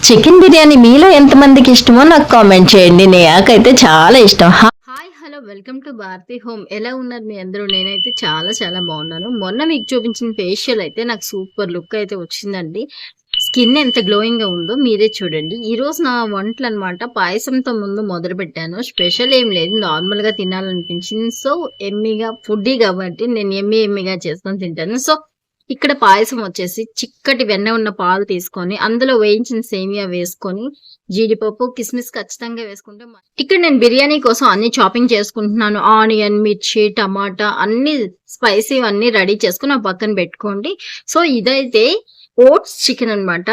Chicken biryani మీలో ఎంతమందికి ఇష్టమో నాకు కామెంట్ చేయండి. నాకైతే చాలా ఇష్టం. Hi hello welcome to Bharati home. ఎలా ఉన్నారు మీ అందరూ? నేనైతే చాలా చాలా బాగున్నాను. మొన్న మీకు చూపించిన ఫేషియల్ అయితే నాకు సూపర్ లుక్ అయితే వచ్చిందండి. స్కిన్ ఎంత గ్లోయింగ్ గా ఉందో మీరే చూడండి. ఈ రోజు నా వంటలు అనమాట పాయసంతో ముందు మొదలు పెట్టాను. స్పెషల్ ఏం లేదు, నార్మల్ గా తినాలనిపించింది. సో ఎమ్మిగా ఫుడ్డీ కాబట్టి నేను ఎమ్మిగా చేసుకొని తింటాను. సో ఇక్కడ పాయసం వచ్చేసి చిక్కటి వెన్న ఉన్న పాలు తీసుకొని అందులో వేయించిన సేమియా వేసుకొని జీడిపప్పు కిస్మిస్ ఖచ్చితంగా వేసుకుంటే ఇక్కడ నేను బిర్యానీ కోసం అన్ని చాపింగ్ చేసుకుంటున్నాను. ఆనియన్, మిర్చి, టమాటా అన్ని స్పైసీ అన్ని రెడీ చేసుకుని ఆ పక్కన పెట్టుకోండి. సో ఇదైతే ఓట్స్ చికెన్ అనమాట.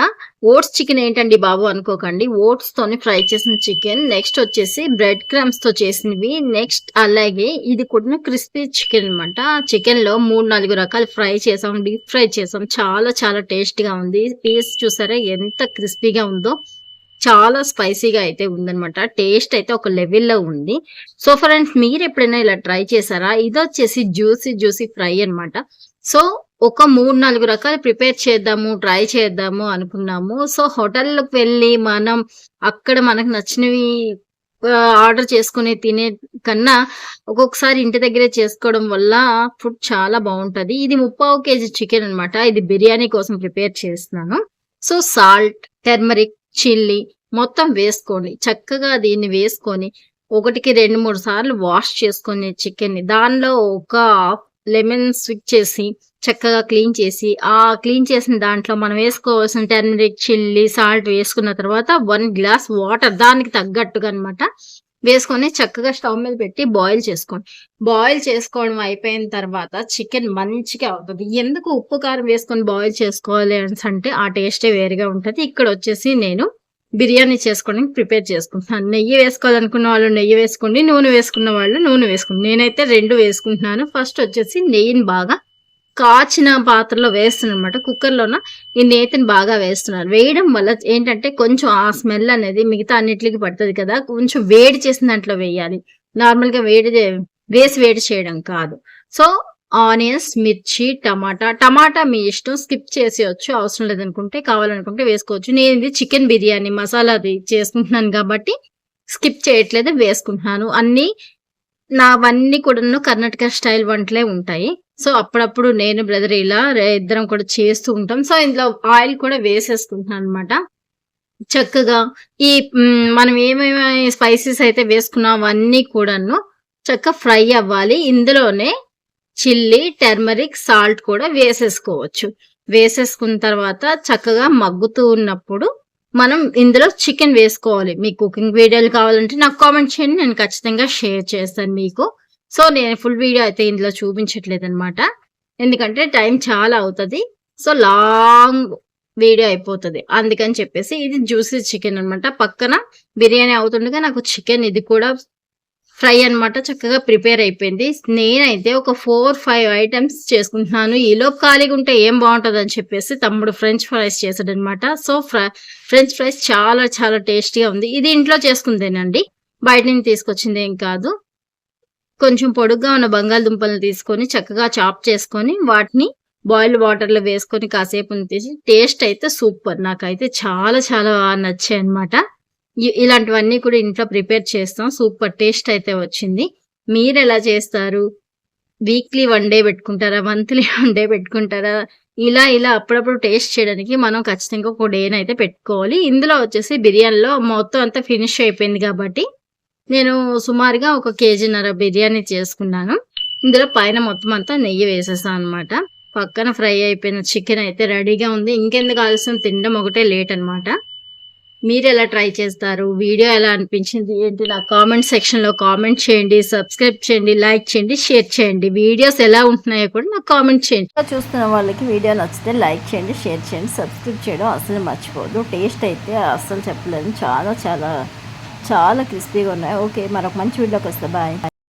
ఓట్స్ చికెన్ ఏంటండి బాబు అనుకోకండి, ఓట్స్ తోని ఫ్రై చేసిన చికెన్. నెక్స్ట్ వచ్చేసి బ్రెడ్ క్రమ్స్ తో చేసినవి. నెక్స్ట్ అలాగే ఇది కూడా క్రిస్పీ చికెన్ అనమాట. చికెన్ లో 3-4 రకాలు ఫ్రై చేసాం, డీప్ ఫ్రై చేసాం. చాలా చాలా టేస్ట్ గా ఉంది. పీస్ చూసారా ఎంత క్రిస్పీగా ఉందో, చాలా స్పైసీగా అయితే ఉందనమాట. టేస్ట్ అయితే ఒక లెవెల్లో ఉంది. సో ఫ్రెండ్స్, మీరు ఎప్పుడైనా ఇలా ట్రై చేశారా? ఇది వచ్చేసి జ్యూసీ ఫ్రై అనమాట. సో ఒక 3-4 రకాలు ప్రిపేర్ చేద్దాము, ట్రై చేద్దాము అనుకున్నాము. సో హోటల్లోకి వెళ్ళి మనం అక్కడ మనకు నచ్చినవి ఆర్డర్ చేసుకుని తినే కన్నా ఒక్కొక్కసారి ఇంటి దగ్గరే చేసుకోవడం వల్ల ఫుడ్ చాలా బాగుంటది. ఇది 3/4 kg చికెన్ అనమాట. ఇది బిర్యానీ కోసం ప్రిపేర్ చేస్తున్నాను. సో సాల్ట్, టర్మరిక్, చిల్లీ మొత్తం వేసుకోండి. చక్కగా దీన్ని వేసుకొని 1కి 2-3 సార్లు వాష్ చేసుకొని చికెన్ ని దానిలో ఒక లెమన్ స్విచ్ చేసి చక్కగా క్లీన్ చేసి, ఆ క్లీన్ చేసిన దాంట్లో మనం వేసుకోవాల్సిన టర్మరిక్, చిల్లీ, సాల్ట్ వేసుకున్న తర్వాత 1 గ్లాస్ వాటర్ దానికి తగ్గట్టుగా అనమాట వేసుకొని చక్కగా స్టవ్ మీద పెట్టి బాయిల్ చేసుకోండి. బాయిల్ చేసుకోవడం అయిపోయిన తర్వాత చికెన్ మంచిగా అవుతుంది. ఎందుకు ఉప్పు కారం వేసుకొని బాయిల్ చేసుకోవాలి అంటే ఆ టేస్టే వేరుగా ఉంటది. ఇక్కడ వచ్చేసి నేను బిర్యానీ చేసుకోవడానికి ప్రిపేర్ చేసుకుంటున్నాను. నెయ్యి వేసుకోవాలనుకున్న వాళ్ళు నెయ్యి వేసుకోండి, నూనె వేసుకున్న వాళ్ళు నూనె వేసుకోండి. నేనైతే 2 వేసుకుంటున్నాను. ఫస్ట్ వచ్చేసి నెయ్యిని బాగా కాచిన పాత్రలో వేస్తున్నాను అనమాట. కుక్కర్లోన ఈ నేతిని బాగా వేస్తున్నాను. వేయడం వల్ల ఏంటంటే కొంచెం ఆ స్మెల్ అనేది మిగతా అన్నిటికి పడుతుంది కదా, కొంచెం వేడి చేసిన దాంట్లో వేయాలి. నార్మల్ గా వేడి చేయడం కాదు. సో ఆనియన్స్, మిర్చి, టమాటా మీ ఇష్టం, స్కిప్ చేసేయచ్చు అవసరం లేదనుకుంటే. కావాలనుకుంటే వేసుకోవచ్చు. నేను ఇది చికెన్ బిర్యానీ మసాలాది చేసుకుంటున్నాను కాబట్టి స్కిప్ చేయట్లేదు, వేసుకుంటున్నాను. నావన్నీ కూడా కర్ణాటక స్టైల్ వంటలే ఉంటాయి. సో అప్పుడప్పుడు నేను బ్రదర్ ఇలా ఇద్దరం కూడా చేస్తూ ఉంటాం. సో ఇందులో ఆయిల్ కూడా వేసేసుకుంటున్నాను అనమాట. చక్కగా ఈ మనం ఏమేమి స్పైసెస్ అయితే వేసుకున్నాం అవన్నీ కూడాను చక్కగా ఫ్రై అవ్వాలి. ఇందులోనే చిల్లీ, టర్మరిక్, సాల్ట్ కూడా వేసేసుకోవచ్చు. వేసేసుకున్న తర్వాత చక్కగా మగ్గుతూ ఉన్నప్పుడు మనం ఇందులో చికెన్ వేసుకోవాలి. మీకు కుకింగ్ వీడియోలు కావాలంటే నాకు కామెంట్ చేయండి, నేను ఖచ్చితంగా షేర్ చేస్తాను మీకు. సో నేను ఫుల్ వీడియో అయితే ఇందులో చూపించట్లేదు అనమాట, ఎందుకంటే టైం చాలా అవుతుంది. సో లాంగ్ వీడియో అయిపోతుంది. అందుకని చెప్పేసి ఇది జ్యూసీ చికెన్ అనమాట. పక్కన బిర్యానీ అవుతుండగా నాకు చికెన్ ఇది కూడా ఫ్రై అనమాట చక్కగా ప్రిపేర్ అయిపోయింది. నేనైతే ఒక 4-5 ఐటమ్స్ చేసుకుంటున్నాను. ఈలోపు ఖాళీగా ఉంటే ఏం బాగుంటుంది అని చెప్పేసి తమ్ముడు ఫ్రెంచ్ ఫ్రైస్ చేశాడు అనమాట. సో ఫ్రెంచ్ ఫ్రైస్ చాలా చాలా టేస్టీగా ఉంది. ఇది ఇంట్లో చేసుకుందేనండి, బయట నుంచి తీసుకొచ్చింది ఏం కాదు. కొంచెం పొడుగ్గా ఉన్న బంగాళదుంపలను తీసుకొని చక్కగా చాప్ చేసుకొని వాటిని బాయిల్డ్ వాటర్ లో వేసుకొని కాసేపు తీసి, టేస్ట్ అయితే సూపర్. నాకైతే చాలా చాలా నచ్చాయి అనమాట. ఇలాంటివన్నీ కూడా ఇంట్లో ప్రిపేర్ చేస్తాం. సూపర్ టేస్ట్ అయితే వచ్చింది. మీరు ఎలా చేస్తారు? వీక్లీ 1 డే పెట్టుకుంటారా? మంత్లీ 1 డే పెట్టుకుంటారా? ఇలా అప్పుడప్పుడు టేస్ట్ చేయడానికి మనం ఖచ్చితంగా ఒక డేనైతే పెట్టుకోవాలి. ఇందులో వచ్చేసి బిర్యానీలో మొత్తం అంతా ఫినిష్ అయిపోయింది కాబట్టి నేను సుమారుగా 1.5 kg బిర్యానీ చేసుకున్నాను. ఇందులో పైన మొత్తం అంతా నెయ్యి వేసేసాను అనమాట. పక్కన ఫ్రై అయిపోయిన చికెన్ అయితే రెడీగా ఉంది. ఇంకెందుకు ఆలస్యం, తినడం ఒకటే లేట్ అనమాట. మీరు ఎలా ట్రై చేస్తారు? వీడియో ఎలా అనిపించింది ఏంటి నాకు కామెంట్ సెక్షన్ లో కామెంట్ చేయండి. సబ్స్క్రైబ్ చేయండి, లైక్ చేయండి, షేర్ చేయండి. వీడియోస్ ఎలా ఉంటున్నాయో కూడా నాకు కామెంట్ చేయండి. చూస్తున్న వాళ్ళకి వీడియో నచ్చితే లైక్ చేయండి, షేర్ చేయండి, సబ్స్క్రైబ్ చేయడం అసలు మర్చిపోదు. టేస్ట్ అయితే అస్సలు చెప్పలేదు, చాలా చాలా చాలా క్రిస్పీగా ఉన్నాయి. ఓకే, మరొక మంచి వీడియోకి వస్తా. బాయ్.